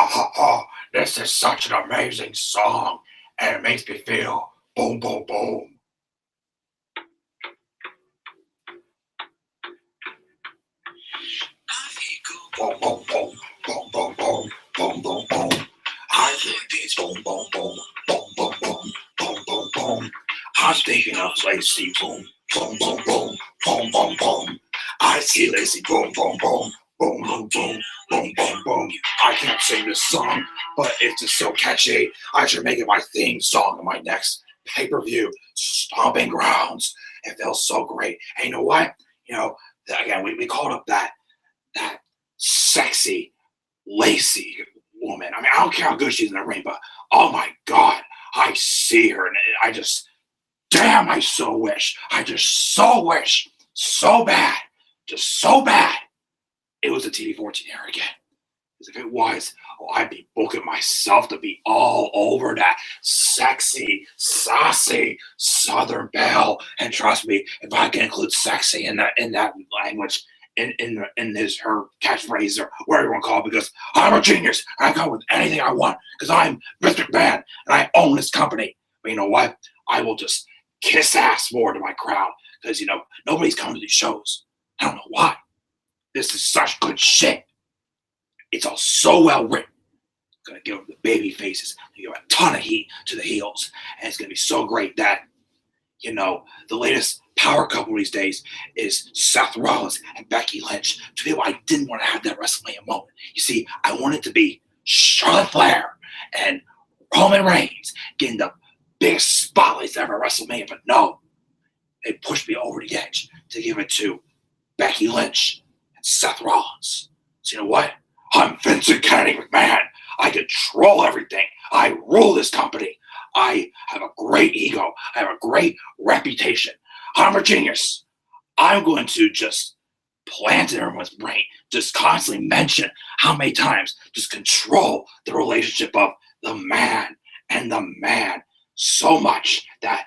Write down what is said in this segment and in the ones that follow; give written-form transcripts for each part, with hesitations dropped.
ha ha ha. This is such an amazing song, and it makes me feel boom, boom, boom. Boom, boom, boom, boom, boom, boom, boom, boom, boom. I think it's boom, boom, boom, boom, boom, boom, boom, boom, boom. I'm thinking of Lacey, boom, boom, boom, boom, boom, boom, boom. I see Lacey, boom, boom, boom, boom, boom, boom, boom, boom, boom. I can't sing this song, but it's just so catchy. I should make it my theme song in my next pay-per-view, Stomping Grounds. It feels so great. And you know what? Again, we called up that sexy, lacy woman. I mean, I don't care how good she's in the ring, but oh my God, I see her and I just, damn, I just so wish, so bad, just so bad, it was a TV-14 era again. Because if it was, I'd be booking myself to be all over that sexy, saucy Southern belle. And trust me, if I can include sexy in that language, in her catchphrase or whatever you want to call it, because I'm a genius and I come with anything I want because I'm Mr. McMahon and I own this company. But you know what? I will just kiss ass more to my crowd because nobody's coming to these shows. I don't know why. This is such good shit. It's all so well written. It's gonna give the baby faces, give a ton of heat to the heels, and it's gonna be so great that the latest power couple these days is Seth Rollins and Becky Lynch. To people I didn't want to have that WrestleMania moment. You see, I wanted to be Charlotte Flair and Roman Reigns getting the biggest spotlights ever at WrestleMania, but no, they pushed me over the edge to give it to Becky Lynch and Seth Rollins. So you know what? I'm Vincent Kennedy McMahon. I control everything. I rule this company. I have a great ego. I have a great reputation. I'm a genius. I'm going to just plant in everyone's brain, just constantly mention how many times, just control the relationship of the man and the man so much that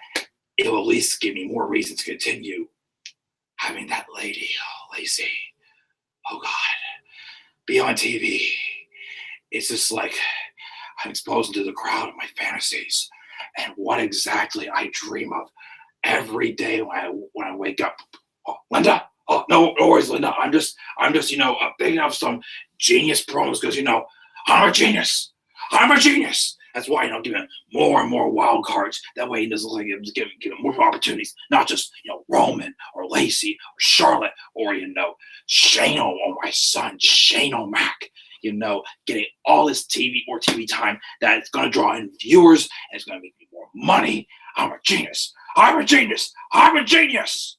it will at least give me more reason to continue having that lady, Lacey, oh God, be on TV. It's just like I'm exposed to the crowd of my fantasies and what exactly I dream of every day when I wake up. Oh, Linda. Oh, no worries, Linda. I'm just thinking of some genius promos because I'm a genius. I'm a genius. That's why giving more and more wild cards. That way he doesn't look like him giving more opportunities. Not just Roman or Lacey or Charlotte or Shane or my son Shane O'Mac. Getting all this TV time that it's going to draw in viewers and it's going to make me more money. I'm a genius. I'm a genius. I'm a genius.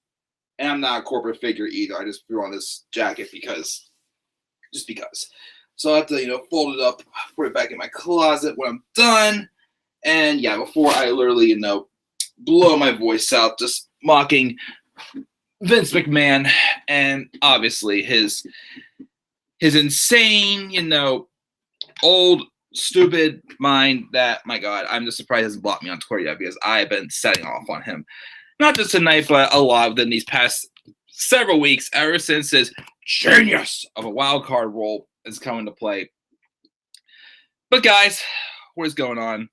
And I'm not a corporate figure either. I just threw on this jacket because. So I have to, fold it up, put it back in my closet when I'm done. And yeah, before I literally, blow my voice out, just mocking Vince McMahon and obviously his insane, old, stupid mind that, my God, I'm just surprised he hasn't blocked me on Twitter yet because I've been setting off on him. Not just tonight, but a lot within these past several weeks, ever since his genius of a wild card role is coming to play. But guys, what is going on?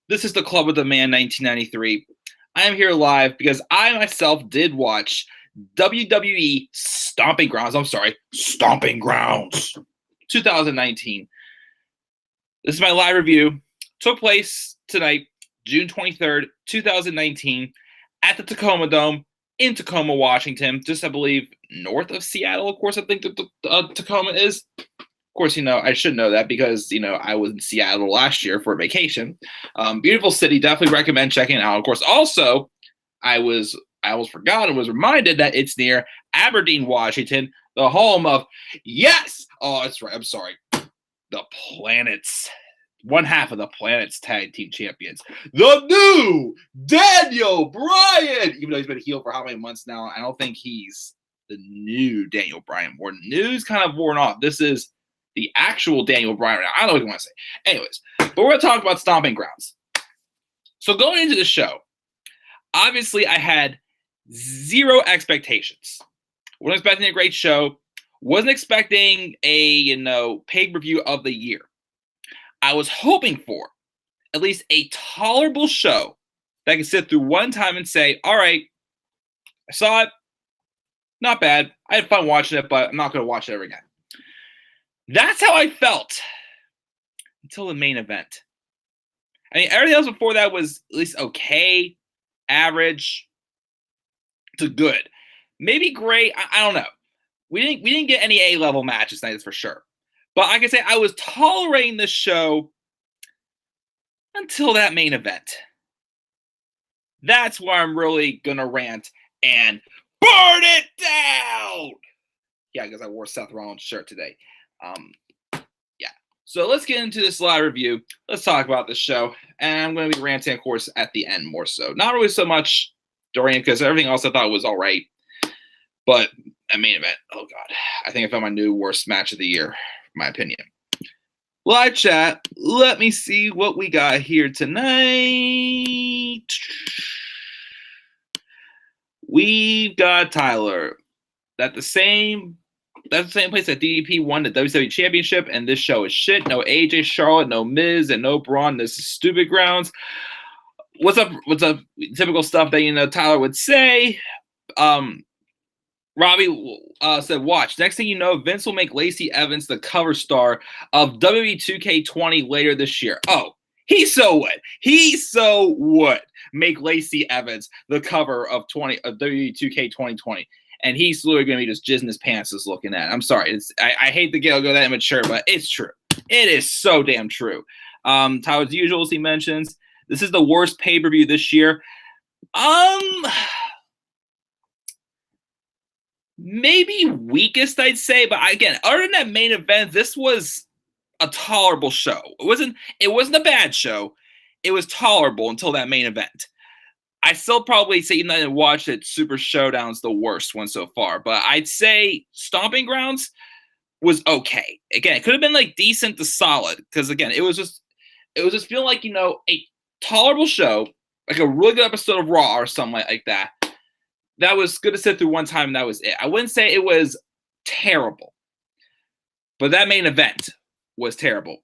This is the Club with the Man 1993. I am here live because I myself did watch WWE Stomping Grounds 2019. This is my live review. Took place tonight, June 23rd, 2019, at the Tacoma Dome in Tacoma, Washington, just, I believe, north of Seattle. Of course, I think that Tacoma is. Of course, I should know that because, I was in Seattle last year for a vacation. Beautiful city. Definitely recommend checking it out. Of course, also, I almost forgot and was reminded that it's near Aberdeen, Washington, the home of, yes! Oh, that's right. I'm sorry. The Planets. One half of the Planets Tag Team Champions. The new Daniel Bryan! Even though he's been a heel for how many months now, I don't think he's the new Daniel Bryan. More news kind of worn off. This is the actual Daniel Bryan. I don't know what you want to say. Anyways, but we're going to talk about Stomping Grounds. So going into the show, obviously I had zero expectations. Wasn't expecting a great show. Wasn't expecting a, pay-per-view of the year. I was hoping for at least a tolerable show that I could sit through one time and say, all right, I saw it. Not bad. I had fun watching it, but I'm not going to watch it ever again. That's how I felt until the main event. I mean, everything else before that was at least okay, average to good. Maybe great. I don't know. We didn't get any A-level matches tonight, that's for sure. But like I say, I was tolerating this show until that main event. That's where I'm really going to rant and burn it down. Yeah, because I wore Seth Rollins' shirt today. Yeah. So let's get into this live review. Let's talk about this show. And I'm going to be ranting, of course, at the end more so. Not really so much during, because everything else I thought was all right. But a main event, oh God. I think I found my new worst match of the year, in my opinion. Live chat, let me see what we got here tonight. We've got Tyler. That's the same place that DDP won the WWE Championship, and this show is shit. No AJ, Charlotte, no Miz, and no Braun. This is stupid grounds. What's up? Typical stuff that Tyler would say. Robbie said, watch. Next thing you know, Vince will make Lacey Evans the cover star of WWE 2K20 later this year. Oh, he so would. He so would make Lacey Evans the cover of WWE 2K 2020. And he's literally going to be just jizzing his pants just looking at it. I'm sorry. I hate to go that immature, but it's true. It is so damn true. Tyler's usuals, he mentions. This is the worst pay-per-view this year. Maybe weakest, I'd say, but again, other than that main event, this was a tolerable show. It wasn't a bad show. It was tolerable until that main event. I still probably say, even though I didn't watch it, Super Showdown's the worst one so far, but I'd say Stomping Grounds was okay. Again, it could have been like decent to solid, because again, it was just feeling like, a tolerable show, like a really good episode of Raw or something like that. That was good to sit through one time, and that was it. I wouldn't say it was terrible, but that main event was terrible.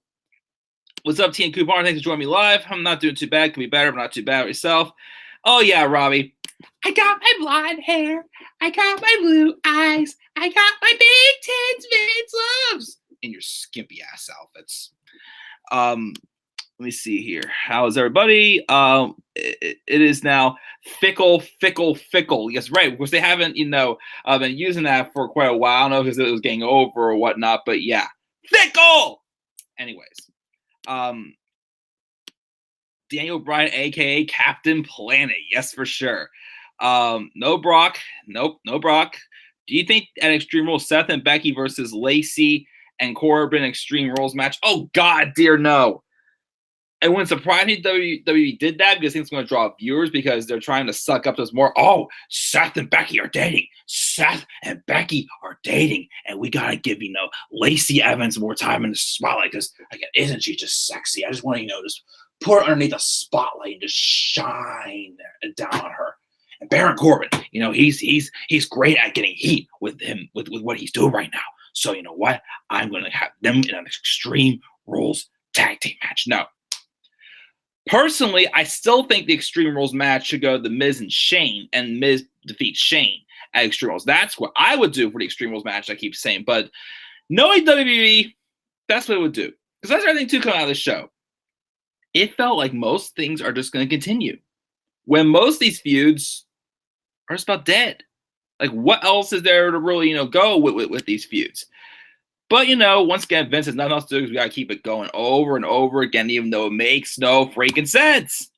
What's up, T and Coupon? Thanks for joining me live. I'm not doing too bad. Could be better, but not too bad yourself. Oh, yeah, Robbie. I got my blonde hair. I got my blue eyes. I got my big tits, Vince loves. In your skimpy ass outfits. Let me see here. How is everybody? It is now fickle. Yes, right. Because they haven't, been using that for quite a while. I don't know if it was getting over or whatnot, but yeah, fickle. Anyways, Daniel Bryan, aka Captain Planet. Yes, for sure. No Brock. Nope, no Brock. Do you think at Extreme Rules, Seth and Becky versus Lacey and Corbin Extreme Rules match? Oh God, dear no. It wouldn't surprise me WWE did that, because I think it's going to draw viewers, because they're trying to suck up those more. Oh, Seth and Becky are dating. Seth and Becky are dating. And we got to give, Lacey Evans more time in the spotlight, because, again, isn't she just sexy? I just want to, just put her underneath the spotlight and just shine down on her. And Baron Corbin, he's great at getting heat with him, with what he's doing right now. So, you know what? I'm going to have them in an Extreme Rules tag team match. No. Personally, I still think the Extreme Rules match should go to The Miz and Shane, and Miz defeats Shane at Extreme Rules. That's what I would do for the Extreme Rules match, I keep saying. But knowing WWE, that's what it would do. Because that's everything too coming out of the show. It felt like most things are just going to continue, when most of these feuds are just about dead. Like, what else is there to really, go with these feuds? But, once again, Vince has nothing else to do, because we got to keep it going over and over again, even though it makes no freaking sense.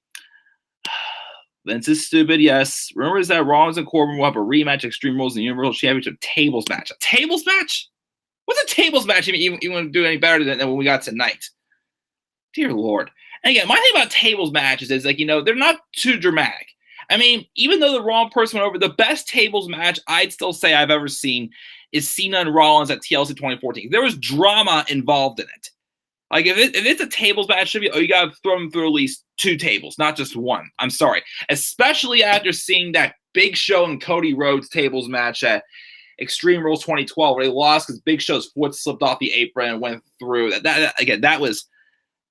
Vince is stupid, yes. Rumors that Rollins and Corbin will have a rematch at Extreme Rules in the Universal Championship tables match. A tables match? What's a tables match even do any better than what we got tonight? Dear Lord. And again, my thing about tables matches is, they're not too dramatic. I mean, even though the wrong person went over, the best tables match I'd still say I've ever seen is Cena and Rollins at TLC 2014. There was drama involved in it. Like, if it's a tables match, you got to throw them through at least 2 tables, not just one. I'm sorry. Especially after seeing that Big Show and Cody Rhodes tables match at Extreme Rules 2012, where they lost because Big Show's foot slipped off the apron and went through. That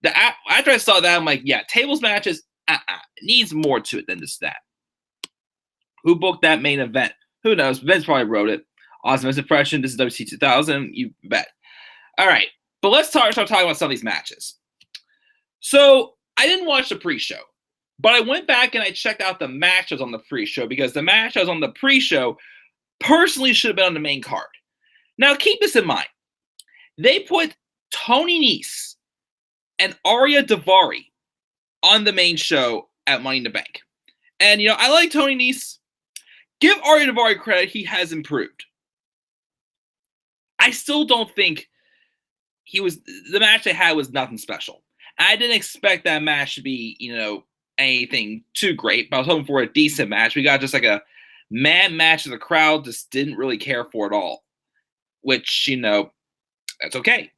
After I saw that, I'm like, yeah, tables matches, it needs more to it than just that. Who booked that main event? Who knows? Vince probably wrote it. Awesome impression. This is WC 2000. You bet. All right, but let's start talking about some of these matches. So I didn't watch the pre-show, but I went back and I checked out the matches on the pre-show because the matches on the pre-show personally should have been on the main card. Now, keep this in mind. They put Tony Nese and Arya Daivari on the main show at Money in the Bank. And, I like Tony Nese. Give Arya Daivari credit. He has improved. I still don't think the match they had was nothing special. I didn't expect that match to be, anything too great, but I was hoping for a decent match. We got just like a mad match that the crowd just didn't really care for at all, which, that's okay.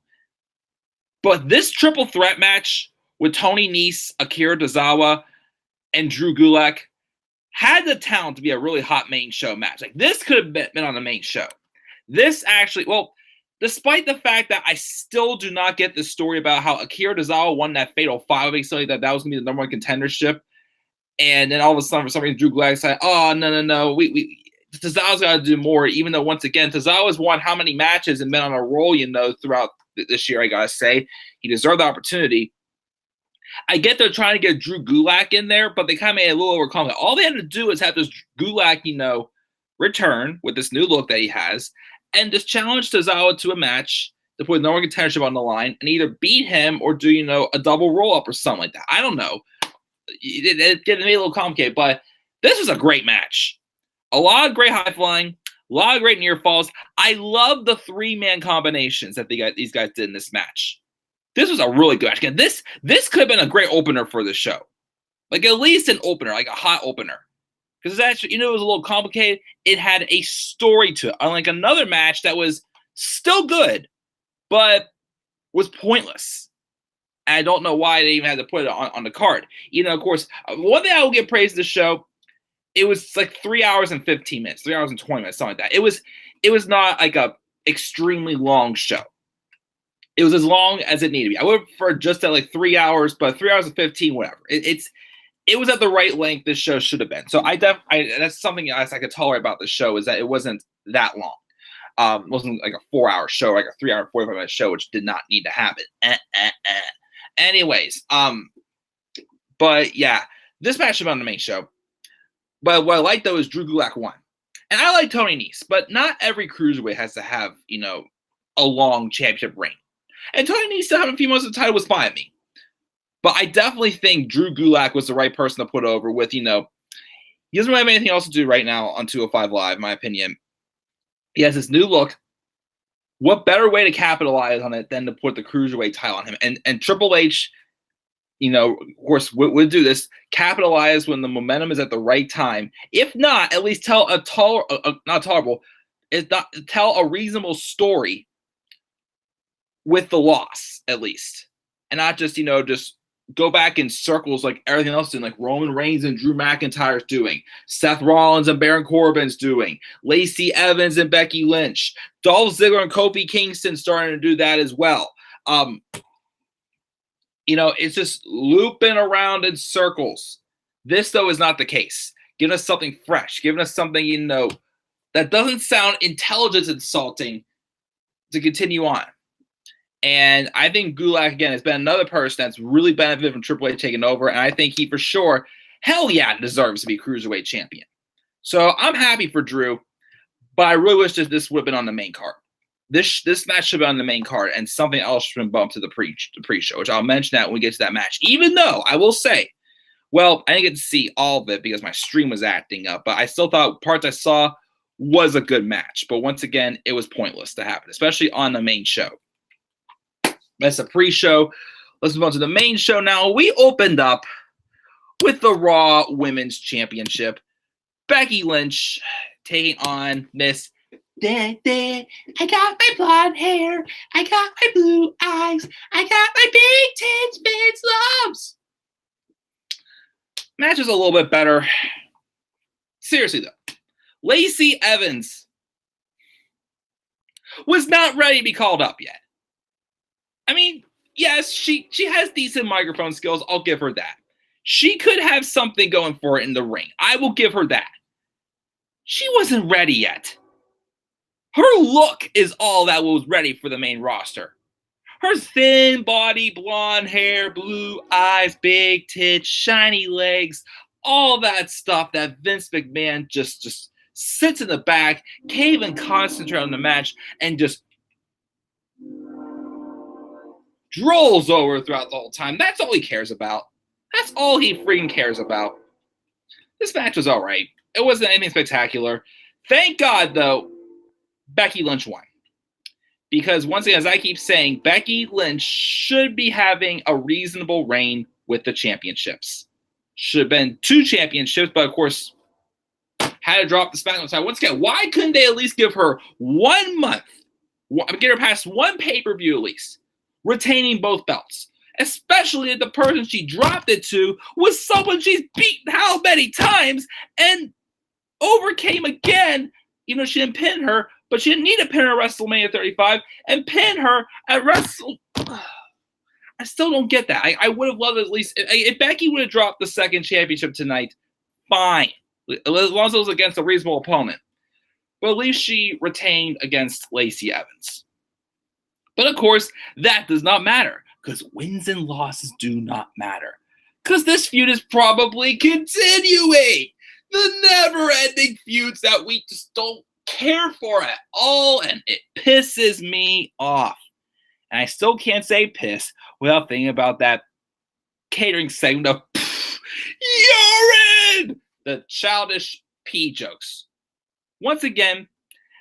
But this triple threat match with Tony Nese, Akira Tozawa, and Drew Gulak had the talent to be a really hot main show match. Like, this could have been on the main show. This actually, despite the fact that I still do not get the story about how Akira Tozawa won that fatal 5-week, so that was going to be the number one contendership, and then all of a sudden, for some reason, Drew Gulak said, "Oh, no, Tozawa's got to do more." Even though, once again, Tozawa's won how many matches and been on a roll, throughout this year. I gotta say, he deserved the opportunity. I get they're trying to get Drew Gulak in there, but they kind of made it a little overconfident. All they had to do is have this Gulak, return with this new look that he has, and just challenge Tozawa to a match to put no one contendership on the line and either beat him or do, a double roll-up or something like that. I don't know. It made it a little complicated, but this was a great match. A lot of great high-flying, a lot of great near falls. I love the 3-man combinations that these guys did in this match. This was a really good match. Again, this could have been a great opener for the show. Like, at least an opener, like a hot opener. Because it's actually, it was a little complicated. It had a story to it. Unlike another match that was still good, but was pointless. And I don't know why they even had to put it on the card. Of course, one thing I will give praise to the show, it was like 3 hours and 15 minutes, 3 hours and 20 minutes, something like that. It was not like a extremely long show. It was as long as it needed to be. I would prefer just at like 3 hours, but 3 hours and 15, whatever. It was at the right length this show should have been. So that's something else I could tolerate about the show, is that it wasn't that long. It wasn't like a 4-hour show, like a 3 hour, 45-minute show, which did not need to happen. Anyways, but yeah, this match should be on the main show. But what I like, though, is Drew Gulak won. And I like Tony Nese, but not every cruiserweight has to have, a long championship reign. And Tony Nese still having a few months of the title was fine with me. But I definitely think Drew Gulak was the right person to put over with, he doesn't really have anything else to do right now on 205 Live, in my opinion. He has this new look. What better way to capitalize on it than to put the cruiserweight title on him? And Triple H, of course, would do this, capitalize when the momentum is at the right time. If not, at least tell tell a reasonable story with the loss, at least. And not just, just go back in circles like everything else doing, like Roman Reigns and Drew McIntyre's doing, Seth Rollins and Baron Corbin's doing, Lacey Evans and Becky Lynch, Dolph Ziggler and Kofi Kingston starting to do that as well. It's just looping around in circles. This, though, is not the case. Giving us something fresh, giving us something, that doesn't sound intelligence insulting to continue on. And I think Gulak, again, has been another person that's really benefited from Triple H taking over. And I think he, for sure, hell yeah, deserves to be Cruiserweight champion. So I'm happy for Drew, but I really wish that this would have been on the main card. This match should be on the main card, and something else should have been bumped to the pre-show, which I'll mention that when we get to that match. Even though, I will say, I didn't get to see all of it because my stream was acting up, but I still thought parts I saw was a good match. But once again, it was pointless to have it, especially on the main show. That's a pre-show. Let's move on to the main show now. We opened up with the Raw Women's Championship. Becky Lynch taking on Miss I got my blonde hair. I got my blue eyes. I got my big tits, Vince loves. Match is a little bit better. Seriously, though. Lacey Evans was not ready to be called up yet. I mean, yes, she has decent microphone skills. I'll give her that. She could have something going for it in the ring. I will give her that. She wasn't ready yet. Her look is all that was ready for the main roster. Her thin body, blonde hair, blue eyes, big tits, shiny legs, all that stuff that Vince McMahon just sits in the back, can't even concentrate on the match, and just drolls over throughout the whole time. That's all he cares about. That's all he freaking cares about. This match was all right. It wasn't anything spectacular. Thank God, though, Becky Lynch won. Because once again, as I keep saying, Becky Lynch should be having a reasonable reign with the championships. Should have been 2 championships, but of course, had to drop the SmackDown side. Once again, why couldn't they at least give her 1 month, get her past 1 pay-per-view at least, retaining both belts? Especially if the person she dropped it to was someone she's beaten how many times and overcame again. Even though she didn't pin her, but she didn't need to pin her at WrestleMania 35 and pin her at Wrestle. I still don't get that. I would have loved at least if Becky would have dropped the 2nd championship tonight, fine. As long as it was against a reasonable opponent. But at least she retained against Lacey Evans. But of course, that does not matter because wins and losses do not matter. Because this feud is probably continuing. The never-ending feuds that we just don't care for at all, and it pisses me off. And I still can't say piss without thinking about that catering segment of urine! The childish pee jokes. Once again,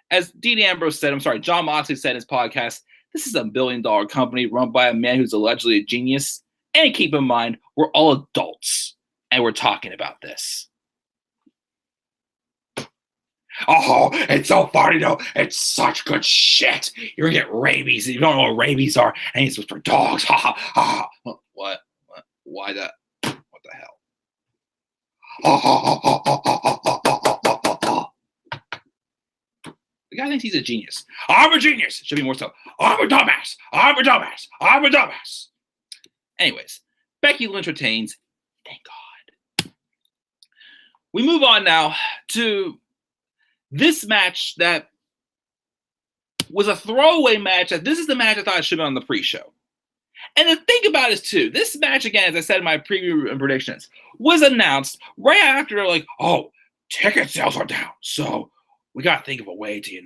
as Dean Ambrose said, John Moxley said in his podcast, this is a $1 billion company run by a man who's allegedly a genius. And keep in mind, we're all adults, and we're talking about this. Oh, it's so funny though. It's such good shit. You're gonna get rabies. You don't know what rabies are, and it's for dogs. Ha ha ha. What? Why that? What the hell? The guy thinks he's a genius. I'm a genius. Should be more so. I'm a dumbass. I'm a dumbass. I'm a dumbass. Anyways, Becky Lynch retains. Thank God. We move on now to this match that was a throwaway match. This is the match I thought should be on the pre-show. And the thing about it is, too, this match, again, as I said in my preview and predictions, was announced right after, like, oh, ticket sales are down. So we got to think of a way to,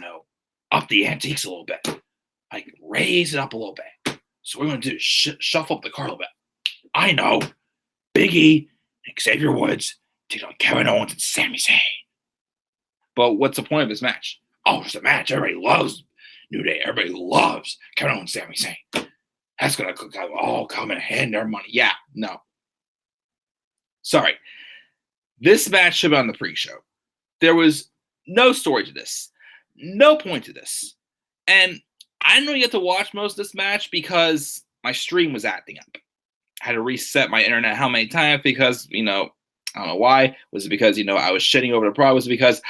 up the antiques a little bit. Like, raise it up a little bit. So what we're going to do is shuffle up the card a little bit. I know. Big E and Xavier Woods take on Kevin Owens and Sami Zayn. But what's the point of this match? Oh, it's a match. Everybody loves New Day. Everybody loves Kevin Owens and Sami Zayn. That's going to all come in hand their money. Yeah, no. Sorry. This match should be on the pre-show. There was no story to this. No point to this. And I didn't really get to watch most of this match because my stream was acting up. I had to reset my internet how many times because, I don't know why. Was it because, I was shitting over the product? Was it because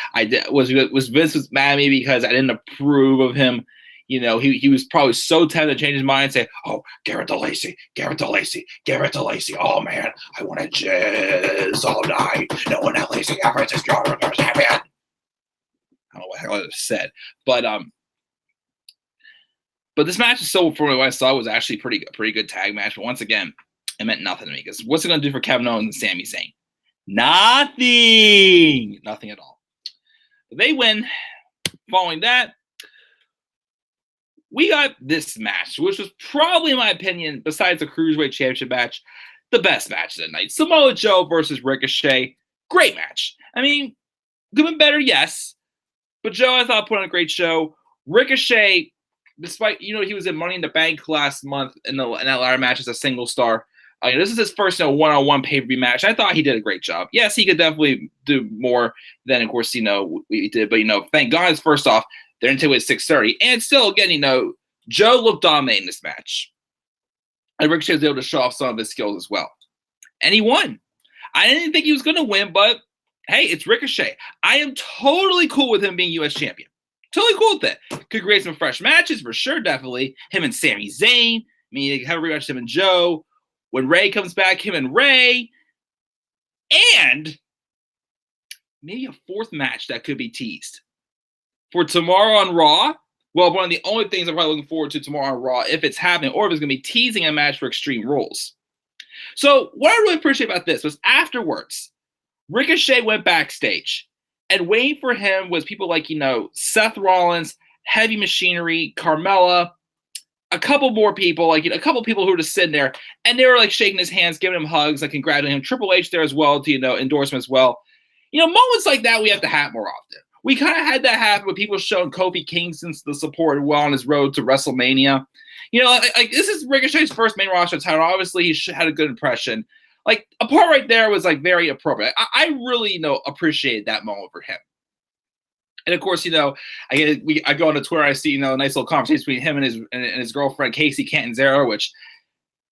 was Vince was mad at me because I didn't approve of him? He was probably so tempted to change his mind and say, oh, give it to Lacey, give it to Lacey, give it to Lacey. Oh, man, I want to jizz all night. No one at Lacey ever just draw a champion. I don't know what the hell I just said. But this match is so, from what I saw, was actually a pretty good tag match. But once again, it meant nothing to me because what's it going to do for Kevin Owens and Sami Zayn? Nothing. Nothing at all. But they win. Following that, we got this match, which was probably, in my opinion, besides the Cruiserweight Championship match, the best match of the night. Samoa Joe versus Ricochet. Great match. I mean, could have been better, yes. But Joe, I thought, put on a great show. Ricochet, despite, he was in Money in the Bank last month in that ladder match as a single star. This is his first one-on-one pay-per-view match. I thought he did a great job. Yes, he could definitely do more than, of course, we did. But, thank God, first off, they're into it at 6:30. And still, again, Joe looked dominating this match. And Ricochet was able to show off some of his skills as well. And he won. I didn't think he was going to win, but, hey, it's Ricochet. I am totally cool with him being U.S. champion. Totally cool with it. Could create some fresh matches for sure, definitely. Him and Sami Zayn. mean, they have a rematch him and Joe. When Ray comes back, him and Ray. And maybe a fourth match that could be teased. For tomorrow on Raw, well, one of the only things I'm probably looking forward to tomorrow on Raw, if it's happening, or if it's going to be teasing a match for Extreme Rules. So what I really appreciate about this was afterwards, Ricochet went backstage, and waiting for him was people like, Seth Rollins, Heavy Machinery, Carmella, a couple more people, like a couple people who were just sitting there, and they were like shaking his hands, giving him hugs, like congratulating him. Triple H there as well to endorsement as well. Moments like that we have to have more often. We kind of had that happen with people showing Kofi Kingston the support well on his road to WrestleMania. Like this is Ricochet's first main roster title. Obviously, he had a good impression. Like a part right there was like very appropriate. I really appreciated that moment for him. And of course, I go on to Twitter, I see a nice little conversation between him and his girlfriend Casey Catanzaro, which,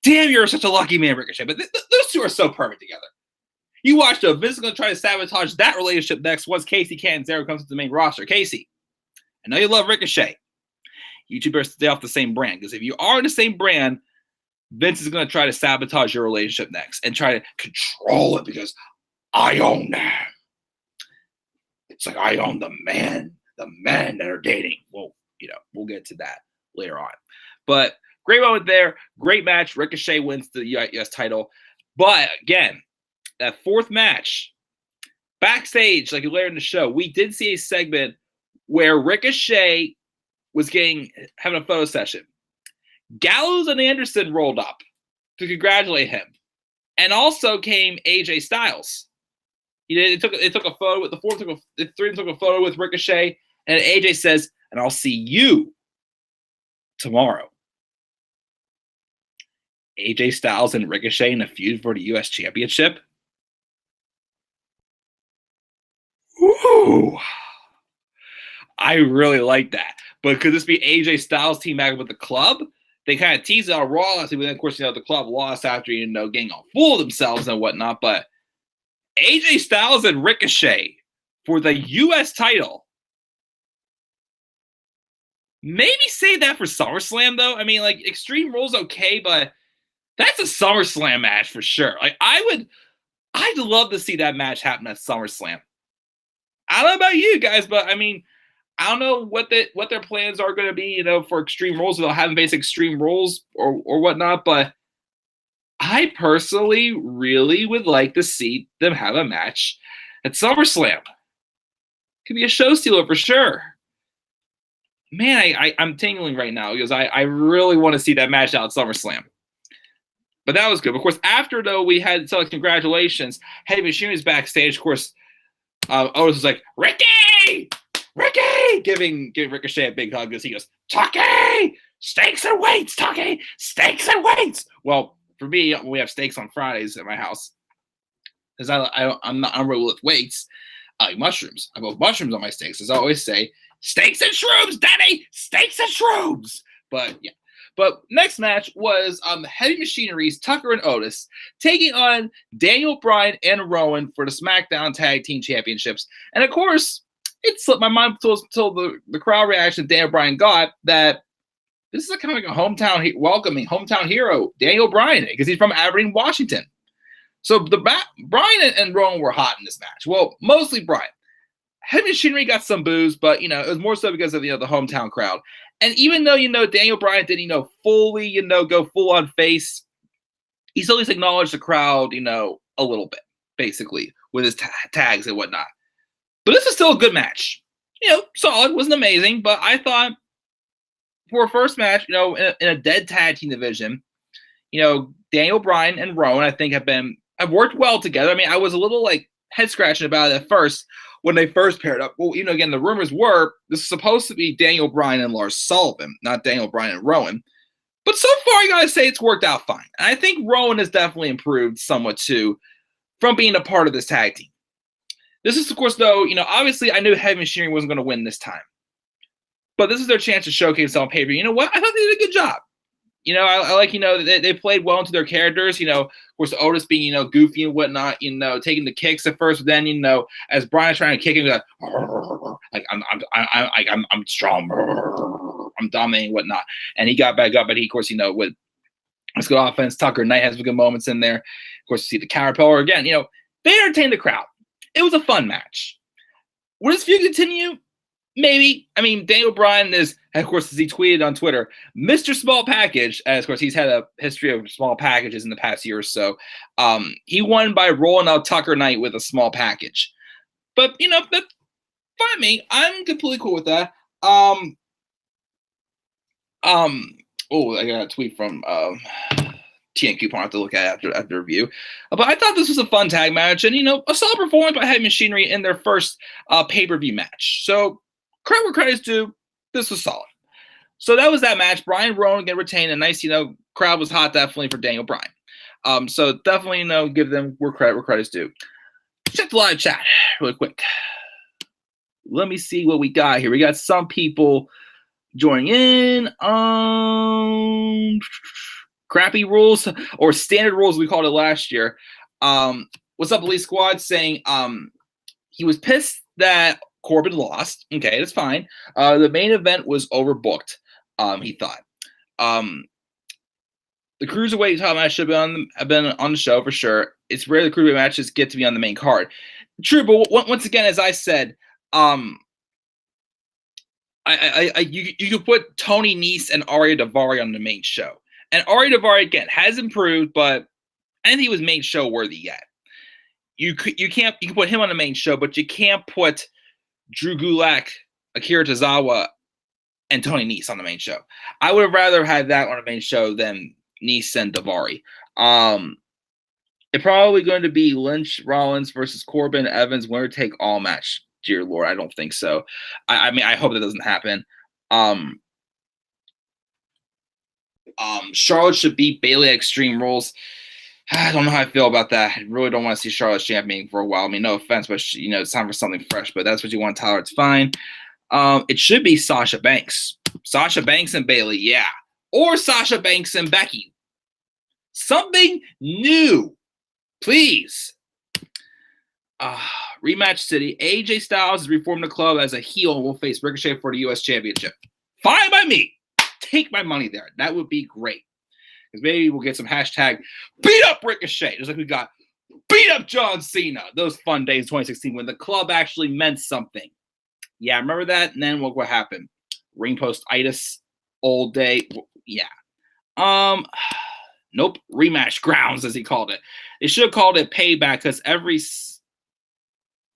damn, you're such a lucky man, Ricochet. But those two are so perfect together. You watch though, Vince is going to try to sabotage that relationship next once Casey Catanzaro comes to the main roster. Casey, I know you love Ricochet. You two better stay off the same brand, because if you are in the same brand, Vince is going to try to sabotage your relationship next and try to control it because I own them. It's like I own the men that are dating. Well, we'll get to that later on. But great moment there. Great match. Ricochet wins the US title. But again, that fourth match, backstage, like later in the show, we did see a segment where Ricochet was having a photo session. Gallows and Anderson rolled up to congratulate him. And also came AJ Styles. It took a photo with the three took a photo with Ricochet, and AJ says, "And I'll see you tomorrow." AJ Styles and Ricochet in a feud for the US Championship. Ooh, I really like that. But could this be AJ Styles team back with the club? They kind of teased it on Raw last week, but then of course, the club lost after getting all full of themselves and whatnot. But AJ Styles and Ricochet for the US title. Maybe save that for SummerSlam, though. I mean, like, Extreme Rules okay, but that's a SummerSlam match for sure. Like, I'd love to see that match happen at SummerSlam. I don't know about you guys, but I mean, I don't know what their plans are going to be, for Extreme Rules. If they'll have them face Extreme Rules or whatnot, but I personally really would like to see them have a match at SummerSlam. Could be a show stealer for sure. Man, I'm tingling right now because I really want to see that match out at SummerSlam. But that was good. Of course, after, though, we had congratulations. Heavy Machinery's backstage. Of course, Otis was like, Ricky! Giving Ricochet a big hug as he goes, Tucky! Steaks and weights, Tucky! Steaks and weights! Well, for me, we have steaks on Fridays at my house. Because I'm not really with weights. I like mushrooms. I put mushrooms on my steaks. As I always say, steaks and shrooms, Daddy! Steaks and shrooms! But, yeah. But next match was Heavy Machinery's Tucker and Otis taking on Daniel Bryan and Rowan for the SmackDown Tag Team Championships. And, of course, it slipped my mind until the crowd reaction Daniel Bryan got that this is kind of like a welcoming hometown hero, Daniel Bryan, because he's from Aberdeen, Washington. So Bryan and Rowan were hot in this match. Well, mostly Bryan. Heavy Machinery got some boos, but, it was more so because of, the hometown crowd. And even though, Daniel Bryan didn't, fully, go full on face, he still at least acknowledged the crowd, a little bit, basically, with his tags and whatnot. But this is still a good match. Solid, wasn't amazing, but I thought for a first match, in a dead tag team division, Daniel Bryan and Rowan, I think, have worked well together. I mean, I was a little head scratching about it at first when they first paired up. Well, again, the rumors were this is supposed to be Daniel Bryan and Lars Sullivan, not Daniel Bryan and Rowan. But so far, you gotta say it's worked out fine. And I think Rowan has definitely improved somewhat too from being a part of this tag team. This is, of course, though, obviously I knew Heavy Machinery wasn't going to win this time. But this is their chance to showcase on pay-per-view. You know what? I thought they did a good job. I like, they played well into their characters. Of course, Otis being, goofy and whatnot, taking the kicks at first. But then, as Bryan's trying to kick him, like, I'm strong. I'm dominating and whatnot. And he got back up. But he, of course, would Let's go offense. Tucker Knight has some good moments in there. Of course, you see the caterpillar again. They entertained the crowd. It was a fun match. Will this feud continue? Maybe. I mean, Daniel Bryan is, of course, as he tweeted on Twitter, Mr. Small Package. As, of course, he's had a history of small packages in the past year or so. He won by rolling out Tucker Knight with a small package. But, that's fine me. I'm completely cool with that. I got a tweet from TN Coupon I have to look at after the review. But I thought this was a fun tag match and, a solid performance by Heavy Machinery in their first pay-per-view match. So, credit where credit's due. This was solid. So that was that match. Brian Rowan getting retained. A nice, crowd was hot definitely for Daniel Bryan. So definitely, give them where credit's due. Check the live chat really quick. Let me see what we got here. We got some people joining in. Crappy rules or standard rules we called it last year. What's up, Elite Squad? Saying he was pissed that Corbin lost. Okay, that's fine. The main event was overbooked. He thought. The cruiserweight title match should have been on the show for sure. It's rare the cruiserweight matches get to be on the main card. True, but once again, as I said, you could put Tony Nese and Arya Daivari on the main show, and Arya Daivari again has improved, but I don't think he was main show worthy yet. You can put him on the main show, but you can't put Drew Gulak, Akira Tozawa, and Tony Nese on the main show. I would have rather had that on the main show than Nese and Daivari. It's probably going to be Lynch, Rollins versus Corbin, Evans, winner take all match. Dear Lord, I don't think so. I mean, I hope that doesn't happen. Charlotte should beat Bayley at Extreme Rules. I don't know how I feel about that. I really don't want to see Charlotte championing for a while. I mean, no offense, but it's time for something fresh. But that's what you want, Tyler. It's fine. It should be Sasha Banks. Sasha Banks and Bayley, yeah. Or Sasha Banks and Becky. Something new. Please. Rematch City. AJ Styles has reformed the club as a heel and will face Ricochet for the U.S. Championship. Fine by me. Take my money there. That would be great. Because maybe we'll get some hashtag beat up Ricochet. Just like we got beat up John Cena. Those fun days in 2016 when the club actually meant something. Yeah, remember that? And then what happened? Ring post-itis. Old day. Yeah. Nope. Rematch grounds, as he called it. They should have called it payback because every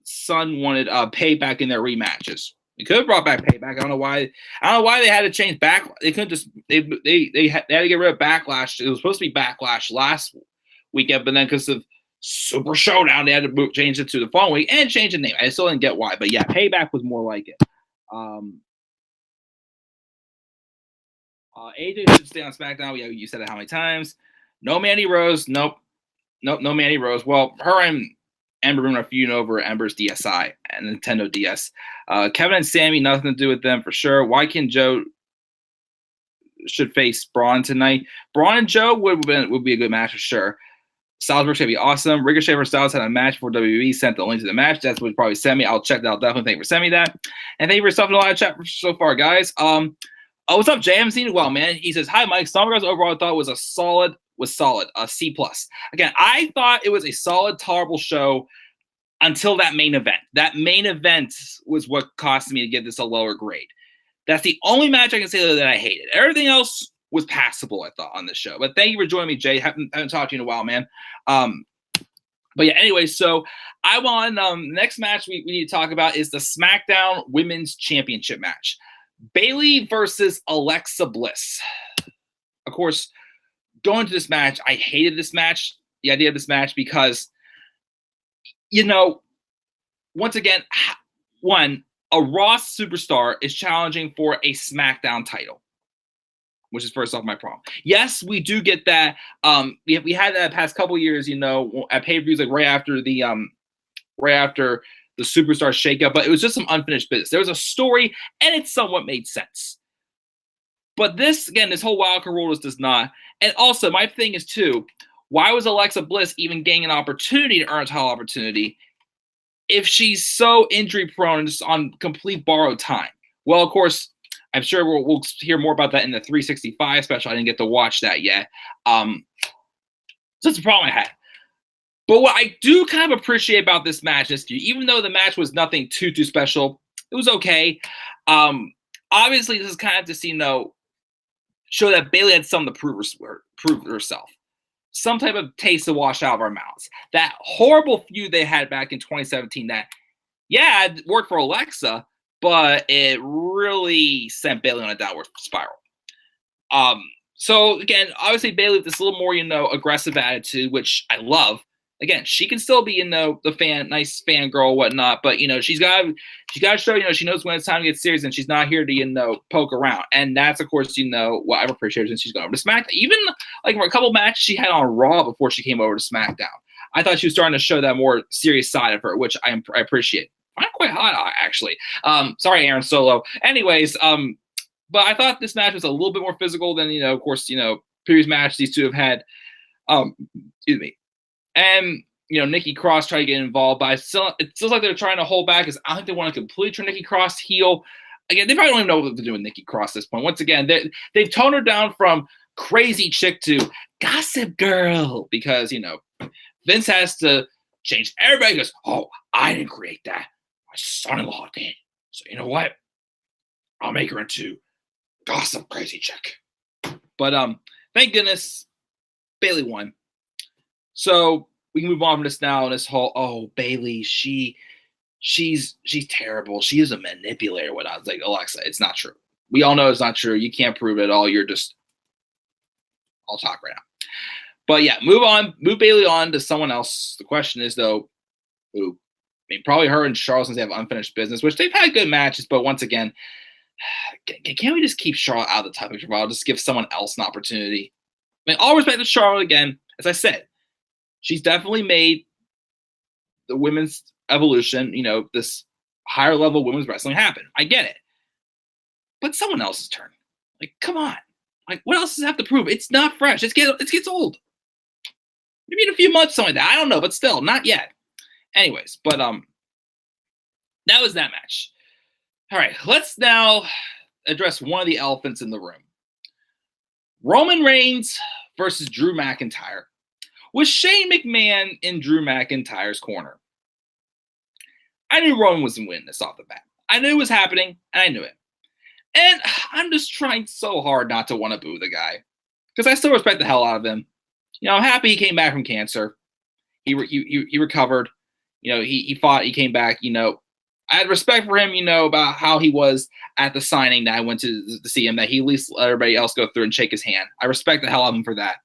son wanted payback in their rematches. They could have brought back payback. I don't know why they had to change back. They couldn't just they had to get rid of Backlash. It was supposed to be Backlash last weekend, but then because of Super Showdown, they had to change it to the following week and change the name. I still didn't get why, but yeah, payback was more like it. AJ should stay on SmackDown. Yeah, you said it how many times? No Mandy Rose. Nope. No Mandy Rose. Well, her and Ember Moon are feuding over Ember's DSi and Nintendo DS. Kevin and Sammy, nothing to do with them for sure. Why can't Joe should face Braun tonight? Braun and Joe would be a good match for sure. Styles should be awesome. Ricochet versus Styles had a match before WWE sent the link to the match. That's what probably sent me. I'll check that out. Definitely thank you for sending me that. And thank you for stuff in a lot of chat so far, guys. What's up, Jay? I haven't seen it well, man. He says, hi, Mike. Stomper's overall I thought was solid. A C+. Again, I thought it was a solid, tolerable show until that main event. That main event was what cost me to give this a lower grade. That's the only match I can say that I hated. Everything else was passable, I thought, on this show. But thank you for joining me, Jay. Haven't talked to you in a while, man. But yeah, anyway, so I want next match we need to talk about is the SmackDown Women's Championship match. Bayley versus Alexa Bliss. Of course, going to this match, I hated this match, the idea of this match, because, once again, a Raw superstar is challenging for a SmackDown title, which is first off my problem. Yes, we do get that. We had that the past couple years, at pay-per-views, like right after the superstar shakeup, but it was just some unfinished business. There was a story, and it somewhat made sense. But this whole wildcard rule does not. And also, my thing is, too, why was Alexa Bliss even getting an opportunity to earn a title opportunity if she's so injury-prone and just on complete borrowed time? Well, of course, I'm sure we'll hear more about that in the 365 special. I didn't get to watch that yet. So that's the problem I had. But what I do kind of appreciate about this match is, even though the match was nothing too special, it was okay. Obviously, this is kind of just, show that Bayley had something to prove herself. Some type of taste to wash out of our mouths. That horrible feud they had back in 2017 that, yeah, it worked for Alexa, but it really sent Bayley on a downward spiral. So again, obviously Bayley with this little more, aggressive attitude, which I love. Again, she can still be, the nice fangirl, whatnot, but she's got to show, she knows when it's time to get serious, and she's not here to, poke around. And that's, of course, what I've appreciated since she's gone over to SmackDown. Even like for a couple matches she had on Raw before she came over to SmackDown, I thought she was starting to show that more serious side of her, which I appreciate. I'm quite hot, actually. Sorry, Aaron Solo. Anyways, but I thought this match was a little bit more physical than, of course, previous matches these two have had. Excuse me. And, Nikki Cross tried to get involved, but it feels like they're trying to hold back because I don't think they want to completely turn Nikki Cross heel. Again, they probably don't even know what to do with Nikki Cross at this point. Once again, they've toned her down from crazy chick to gossip girl because, Vince has to change. Everybody goes, oh, I didn't create that. My son-in-law did. So you know what? I'll make her into gossip crazy chick. But thank goodness Bayley won. So we can move on from this now. And this whole, Bayley, she's terrible. She is a manipulator. What I was like, Alexa, it's not true. We all know it's not true. You can't prove it at all. You're just, I'll talk right now. But yeah, move Bayley on to someone else. The question is though, who? I mean, probably her and Charlotte, since they have unfinished business, which they've had good matches. But once again, can't we just keep Charlotte out of the topic for a while? Just give someone else an opportunity. I mean, all respect to Charlotte again. As I said, she's definitely made the women's evolution, this higher level women's wrestling happen. I get it. But someone else's turn. Like, come on. Like, what else does it have to prove? It's not fresh. It gets old. Maybe in a few months, something like that. I don't know, but still, not yet. Anyways, but that was that match. All right, let's now address one of the elephants in the room. Roman Reigns versus Drew McIntyre, with Shane McMahon in Drew McIntyre's corner. I knew Roman was going to win this off the bat. I knew it was happening, and I knew it. And I'm just trying so hard not to want to boo the guy, because I still respect the hell out of him. I'm happy he came back from cancer. He recovered. He fought. He came back. I had respect for him, about how he was at the signing that I went to see him, that he at least let everybody else go through and shake his hand. I respect the hell out of him for that.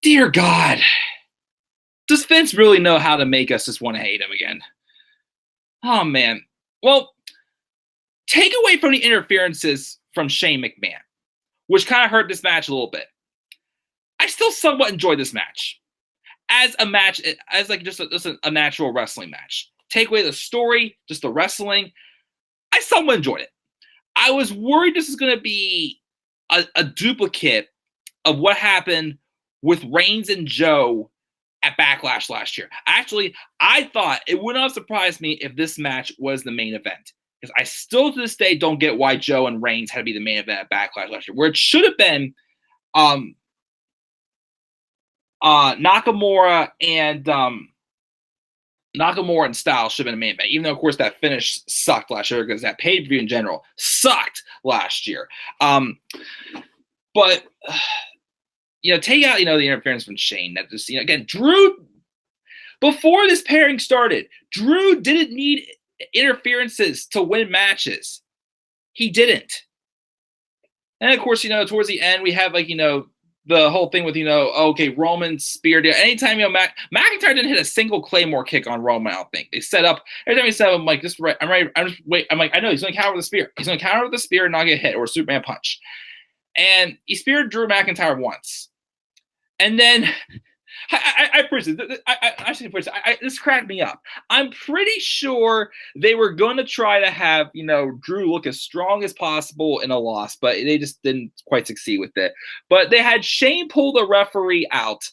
Dear God, does Vince really know how to make us just want to hate him again? Oh, man. Well, take away from the interferences from Shane McMahon, which kind of hurt this match a little bit. I still somewhat enjoyed this match as a match, as like just a natural wrestling match. Take away the story, just the wrestling. I somewhat enjoyed it. I was worried this is going to be a duplicate of what happened with Reigns and Joe at Backlash last year. Actually, I thought it would not have surprised me if this match was the main event, because I still to this day don't get why Joe and Reigns had to be the main event at Backlash last year, where it should have been Nakamura and Styles should have been the main event, even though, of course, that finish sucked last year, because that pay-per-view in general sucked last year. But take out, the interference from Shane. That just, again, Drew, before this pairing started, Drew didn't need interferences to win matches. He didn't. And, of course, towards the end, we have, the whole thing with, okay, Roman speared. Anytime, McIntyre didn't hit a single Claymore kick on Roman, I don't think. They set up, every time he set up, I'm like, this right, I'm ready, I'm just wait. I'm like, I know he's going to counter with the spear. He's going to counter with the spear and not get hit, or a Superman punch. And he speared Drew McIntyre once. And then, I appreciate it. This cracked me up. I'm pretty sure they were going to try to have, Drew look as strong as possible in a loss, but they just didn't quite succeed with it. But they had Shane pull the referee out,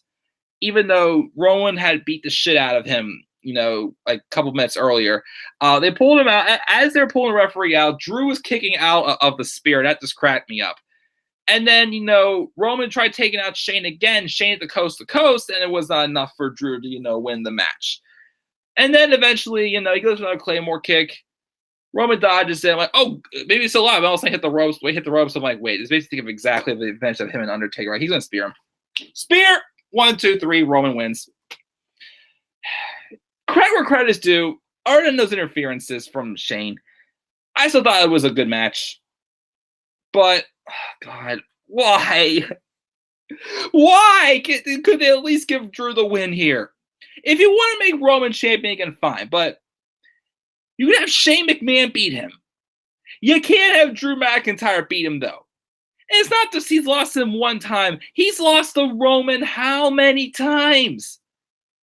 even though Rowan had beat the shit out of him, like a couple minutes earlier. They pulled him out. As they're pulling the referee out, Drew was kicking out of the spear. That just cracked me up. And then, Roman tried taking out Shane again. Shane at the coast to coast, and it was not enough for Drew to, win the match. And then eventually, he goes for another Claymore kick. Roman dodges it. I'm like, oh, maybe it's still alive. I also hit the ropes. We hit the ropes. I'm like, wait, it's basically of exactly the advantage of him and Undertaker. Right? He's going to spear him. Spear! 1, 2, 3. Roman wins. Credit where credit is due. Other than those interferences from Shane, I still thought it was a good match. But, God, why? Why? Could they at least give Drew the win here? If you want to make Roman champion again, fine. But you can have Shane McMahon beat him. You can't have Drew McIntyre beat him, though. And it's not just he's lost him one time. He's lost to Roman how many times?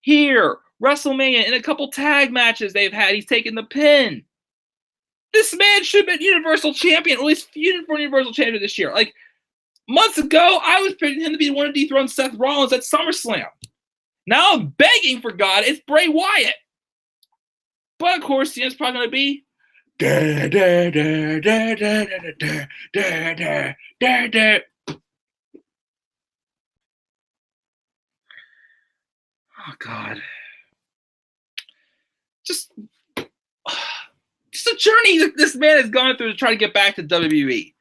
Here, WrestleMania, in a couple tag matches they've had, he's taken the pin. This man should have been Universal Champion, or at least feuding for Universal Champion this year. Like, months ago, I was picking him to be the one to dethrone Seth Rollins at SummerSlam. Now I'm begging for God, it's Bray Wyatt. But of course, it's probably going to be da, da, da, da, da, da, da, da, da, da. Oh, God. Just a journey that this man has gone through to try to get back to WWE.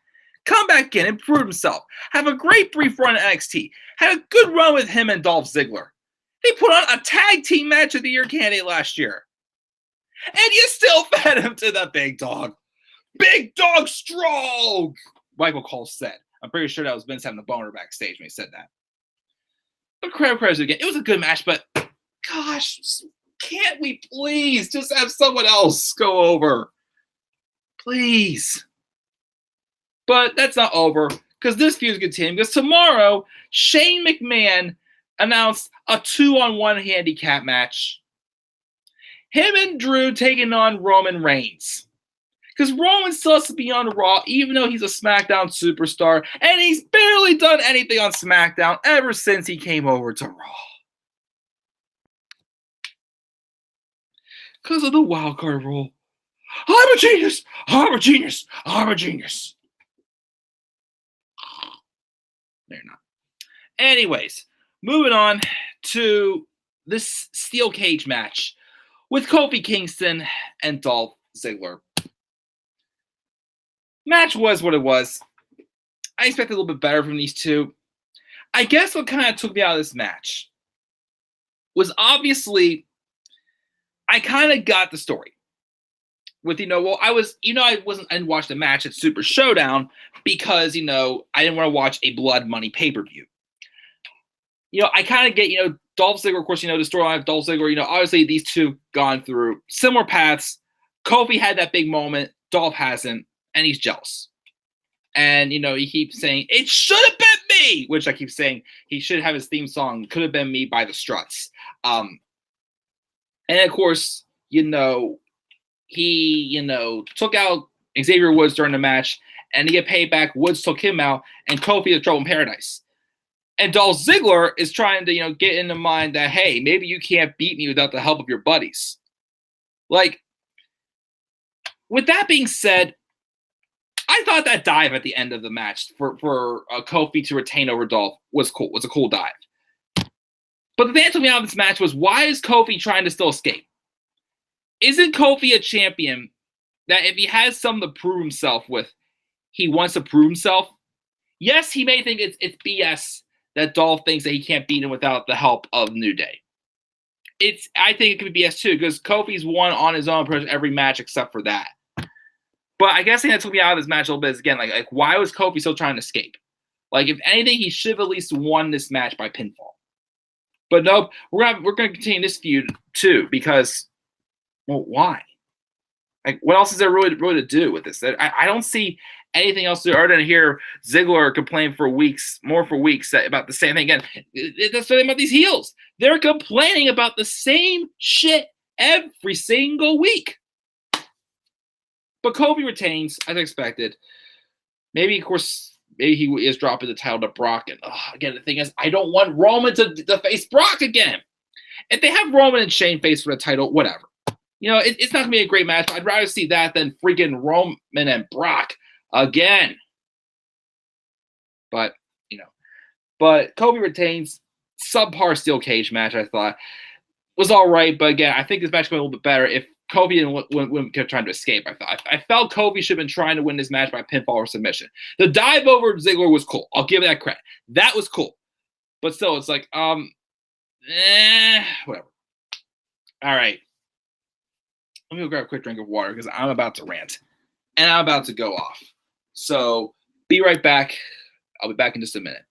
Come back in, improve himself. Have a great brief run at NXT. Had a good run with him and Dolph Ziggler. They put on a tag team match of the year candidate last year. And you still fed him to the big dog. Big dog strong, Michael Cole said. I'm pretty sure that was Vince having a boner backstage when he said that. But credit again. It was a good match, but gosh, can't we please just have someone else go over? Please. But that's not over, because this feud's continuing. Because tomorrow, Shane McMahon announced a 2-on-1 handicap match. Him and Drew taking on Roman Reigns. Because Roman still has to be on Raw, even though he's a SmackDown superstar. And he's barely done anything on SmackDown ever since he came over to Raw. Because of the wildcard rule. I'm a genius! I'm a genius! I'm a genius! They're not. Anyways, moving on to this steel cage match with Kofi Kingston and Dolph Ziggler. Match was what it was. I expected a little bit better from these two. I guess what kind of took me out of this match was obviously I kind of got the story. With, I didn't watch the match at Super Showdown because, I didn't want to watch a blood money pay-per-view. I kind of get, Dolph Ziggler, of course, the storyline of Dolph Ziggler, obviously these two gone through similar paths. Kofi had that big moment. Dolph hasn't, and he's jealous. And, he keeps saying, it should have been me, which I keep saying he should have his theme song, Could Have Been Me by the Struts. And, of course, he, took out Xavier Woods during the match, and to get paid back, Woods took him out, and Kofi is trouble in paradise. And Dolph Ziggler is trying to, get in the mind that, hey, maybe you can't beat me without the help of your buddies. Like, with that being said, I thought that dive at the end of the match for Kofi to retain over Dolph was cool. Was a cool dive. But the thing that took me out of this match was, why is Kofi trying to still escape? Isn't Kofi a champion that if he has something to prove himself with, he wants to prove himself? Yes, he may think it's BS that Dolph thinks that he can't beat him without the help of New Day. I think it could be BS too, because Kofi's won on his own pretty much every match except for that. But I guess the thing that took me out of this match a little bit is, again, like why was Kofi still trying to escape? Like, if anything, he should have at least won this match by pinfall. But nope, we're going to continue this feud too, because, well, why? Like, what else is there really to do with this? I don't see anything else to do other than hear Ziggler complain for weeks about the same thing again. That's the thing about these heels. They're complaining about the same shit every single week. But Kofi retains, as expected. Maybe he is dropping the title to Brock. And again, the thing is, I don't want Roman to face Brock again. If they have Roman and Shane face for the title, whatever. It's not going to be a great match. I'd rather see that than freaking Roman and Brock again. But, but Kobe retains. Subpar steel cage match, I thought, was all right. But again, I think this match would be a little bit better if Kobe wouldn't keep trying to escape. I felt Kobe should have been trying to win this match by pinfall or submission. The dive over Ziggler was cool. I'll give that credit. That was cool. But still, it's like, whatever. All right. Let me go grab a quick drink of water because I'm about to rant. And I'm about to go off. So be right back. I'll be back in just a minute.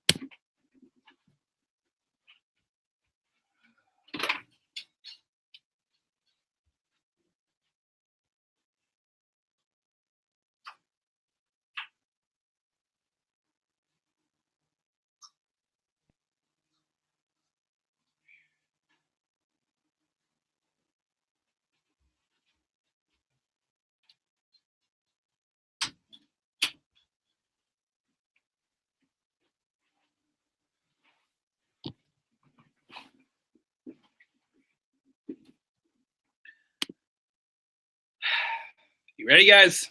You ready, guys?